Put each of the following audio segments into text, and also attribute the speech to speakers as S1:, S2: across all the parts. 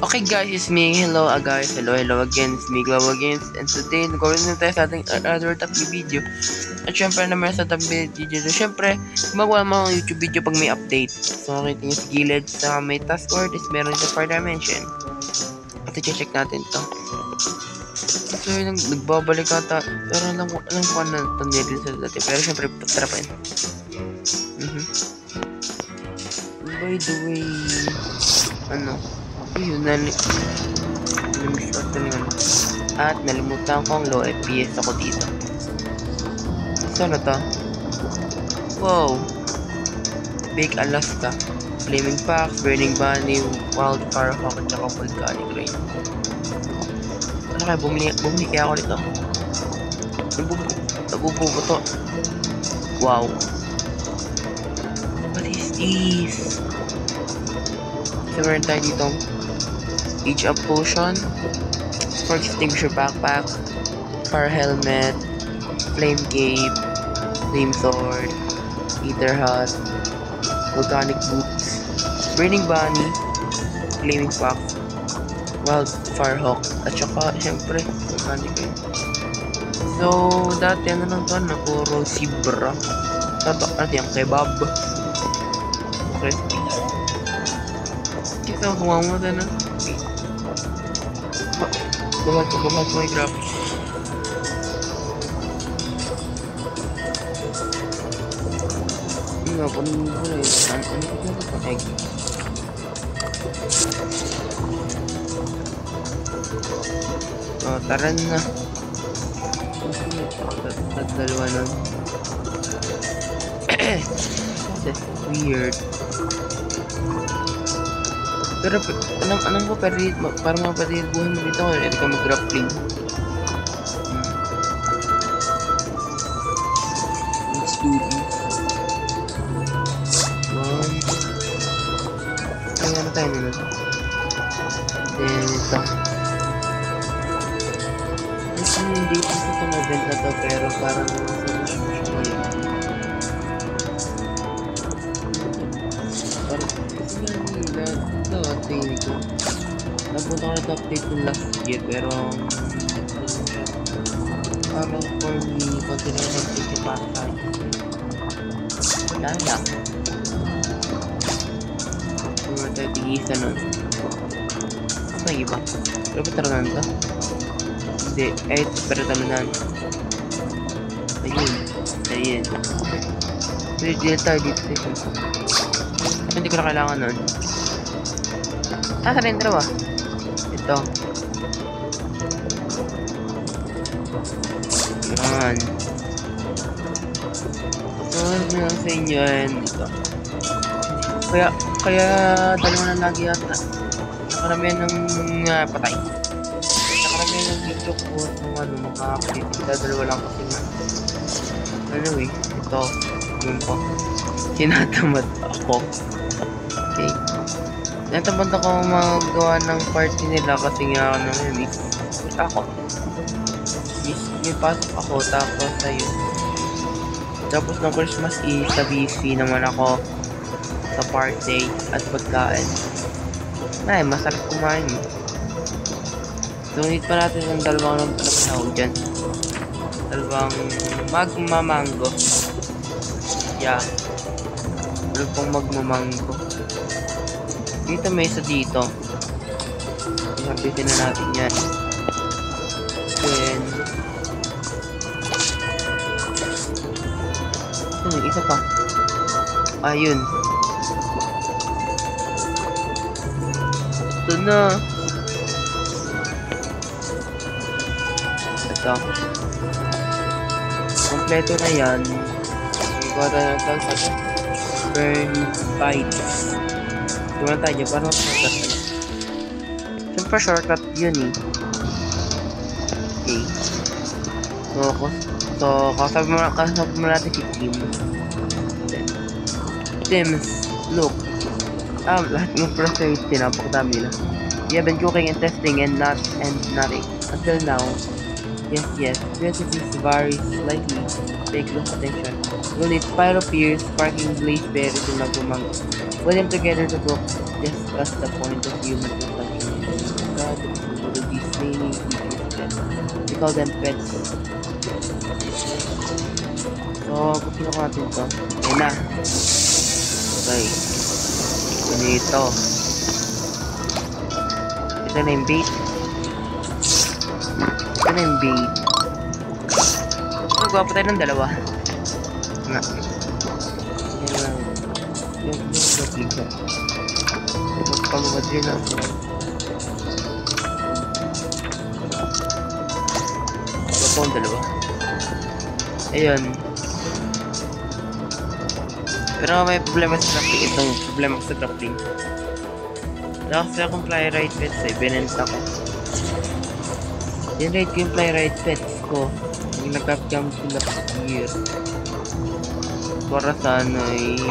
S1: Okay guys, it's me. Hello guys. Hello again. It's me, Glow again. And today, nag-gawin na tayo sa ating another top video. At syempre naman sa top video. Syempre, magawa mo ang YouTube video pag may update. So, makita nyo sa gilid sa may task board is meron sa 4 dimension. At i-check natin to. So, nagbabalik ata. Pero alam ko na ito din sa dati. Pero syempre, tara pa yun. By the way, yun, at nalimutan ko ang low FPS ako dito. So, ano to? Wow! Big Alaska, Flaming Fox, Burning Bunny, Wildfire Hawk, at saka Volcanic Rain. Ano kaya? Bumili kaya ako nito. Nabububo to. Wow! What is this? So, meron tayo dito Age Up Potion, Spark Extinguisher Backpack, Fire Helmet, Flame Cape, Flame Sword, Ether Hat, Volcanic Boots, Burning Bunny, Flaming Fox, Wildfire Hawk, at saka syempre Volcanic Rain. So, dati ano lang to, puro Zebra. Tatok natin yung kebab. Crispy. Kita ko mo na. Bumat mo yung graphics. Hindi nga po nung muna yun. Ano ko na ito? Egg. Tara na. Dalawa nun. That's weird. Pero anong ko para mapatibuhan mo dito kung hindi ka mag-grappling. Let's do this. Ano tayo nila? Then ito. Hindi dito sa itong event na to pero parang tingin ko. Napunta ko na ito update ng last year pero parang for me, konti na update yung para tayo. Wala lang. Kung tayo tigisa nun. Ano ba iba? Pero ba taranan ito? Hindi. Ito pero taranan. Ayun. Pero deal tayo dito. Hindi ko na kailangan nun. Saan yung dalawa? Ito. Yan. Tulad mo lang sa inyo yan. Ito. Kaya dalawa na lagi yata. Nakaramihan ng patay. Nakaramihan ng video ko at mga update. Dalawa lang kasi nga. Anyway, ito. Yun po. Tinatamad ako. Okay. Natamad ako magawa ng party nila kasi nga ako naman may pasok ako tapos ayun. Tapos ng Christmas Eve sa busy naman ako sa party at pagkain. Ay, masarap kumain. So, need pa natin yung dalawang tawag dyan. Dalawang magma mango. Yeah. Dalawang magma mango. Dito may isa dito. Sabitin na natin yan. Then isa pa. Ayun. Ito na. Ito. Kompleto na yan. Ikaw na lang sa Burn Bites. Gawin tayo, parang shortcut na. Siyempre shortcut yun eh. Okay. So kasabi mo natin si Tim's. Look. Lahat ng process napakadami na. We have been cooking and testing and nothing. Until now. Yes. Recipes vary slightly. Pay close attention. We'll need Pyro Pierce, Sparking Blaze Berries, and Magumang. Put them together to cook just as the point of human consumption. Puro Disney, we call them pets. So, pagkino ko natin to. Ayan na. Okay. Ganito. Ito na yung bait. Ito na yung bait. Nagawa pa tayo ng dalawa. Nga. Yung grappling ko. Magpagawad rin ako. Ito po ang dalawa. Ayun. Pero may problema sa grappling. Itong problema sa grappling. Wala kasi akong fly ride pets eh. Binenta ko. Dinrate ko yung fly ride pets ko. Yung nag-up-jump sila here. Para sana eh.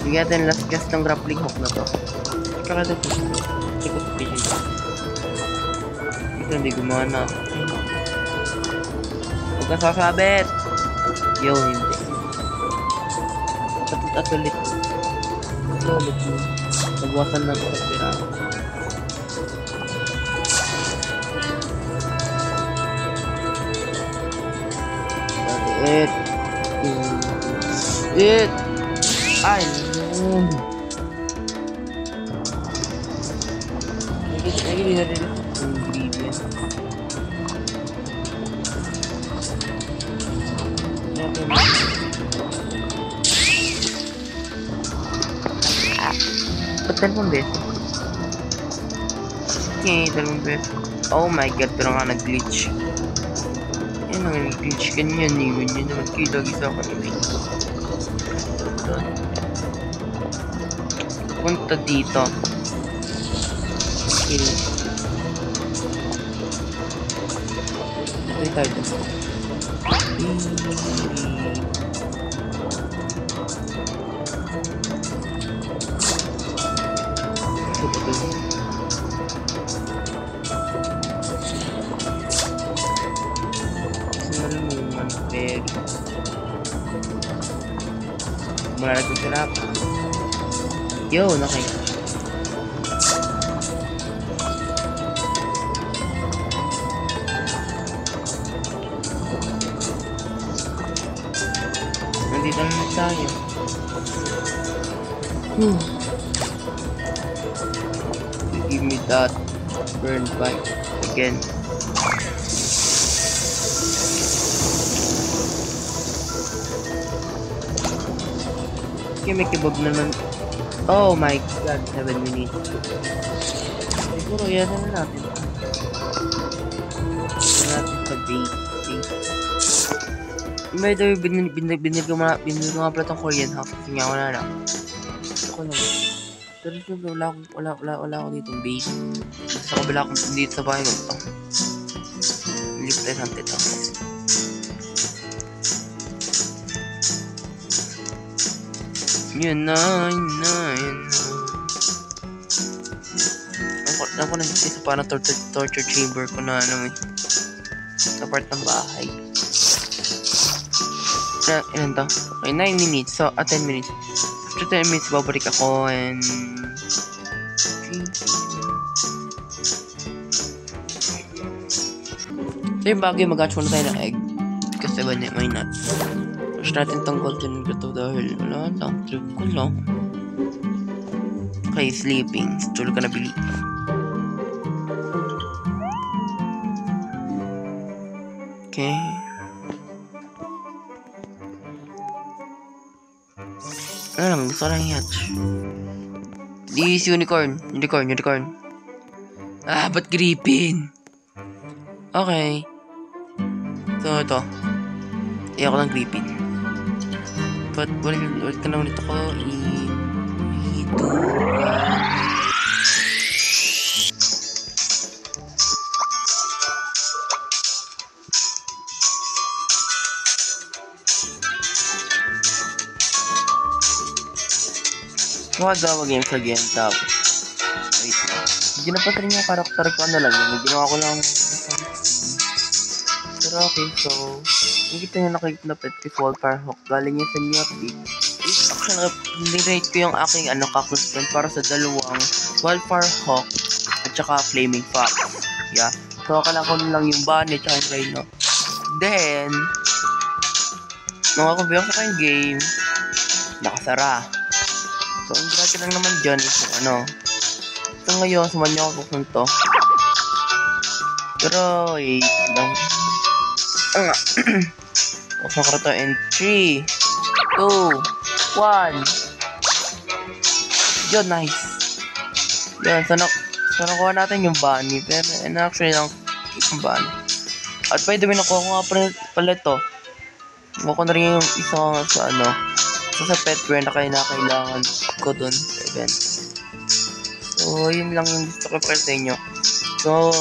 S1: Bigyan natin last cast ng grappling hook na to. Kala na to. Sikot ko siya. Ito hindi gumana. Huwag kang sasabit! Yo, hindi. Tapos at ulit. Ito ulit mo. Nagwasan lang ko sa pira. It. Ay, no. Lagi din natin yung ingredient. Ba't 2 beses? Okay, 2 beses. Oh my god, pero nga nag-glitch. Yan ang nag-glitch. Ganyan yun naman kayo lagi sa akin. Punta dito. Okay. Ito tayo dito. Malalagay sa lap. Yo, okay. Nandito na tayo. Give me that burn bite again. Okay, may kibog naman. Oh my god, 7 minutes. Siguro yan na natin. Yan natin sa bait. By the way, binil ko nga pala itong Korean house kasi nga wala lang. Gusto ko lang. Pero siyempre wala ako ditong bait. Sa kabila akong dito sa bahay ko ito. Lift tayo natin ito. Yun na. Ako nandito sa parang torture chamber ko na ano eh. Sa part ng bahay. Ilan to? Okay, 9 minutes. So, 10 minutes. After 10 minutes, babalik ako and... So, yung bagay, mag-hatch muna tayo ng egg. Kasi why not? Push natin tong golden grotto dahil wala lang. Trip ko lang. Okay, sleeping. Tulog ka na bili. Okay. Ano lang, gusto ko lang i-hatch. This unicorn. Unicorn. Ah, ba't gripping? Okay. So, ito. Iyak ko ng gripping. But, ulit ka na ulit ako. Magawa games again, tapos wait na. Ginapas rin yung karakter ko, ano lang yun, ginawa ko lang pero okay, so nakikita nyo nakikita na pet with wildfire hook galing yun sa new update. actually, nirate ko yung aking cactus friend para sa dalawang Wildfire Hawk at saka Flaming Fox. Yeah. So, kailangan ko lang yung bunny at saka yung rhino. Then, nung ako biyok sa yung game, nakasara. So, ang grabe lang naman dyan is yung So, ngayon, suman niyo ako kung to. Pero, wait lang. Buksan ko ito in 3, 2, 1. Yun, nice. Yun, so nakuha natin yung bunny. Pero, actually, yung bunny. At by the way, nakuha ko nga pala ito. Nakuha ko na rin yung isang sa pet rare na kailangan ko dun sa event. So, yun lang yung gusto ko para sa inyo. So,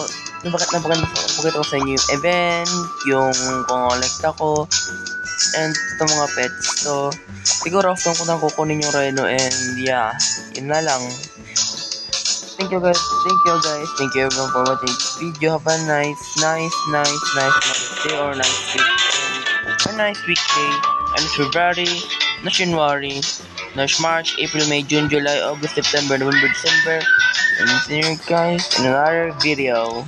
S1: napakita ko sa inyo yung event, yung collect ako, and itong mga pets. So, siguro after ko nang kukunin yung rhino, and yeah, yun na lang. Thank you guys. Thank you everyone for watching this video. Have a nice day or nice week. A nice weekday. And February, January, March, April, May, June, July, August, September, November, December. And see you guys in another video.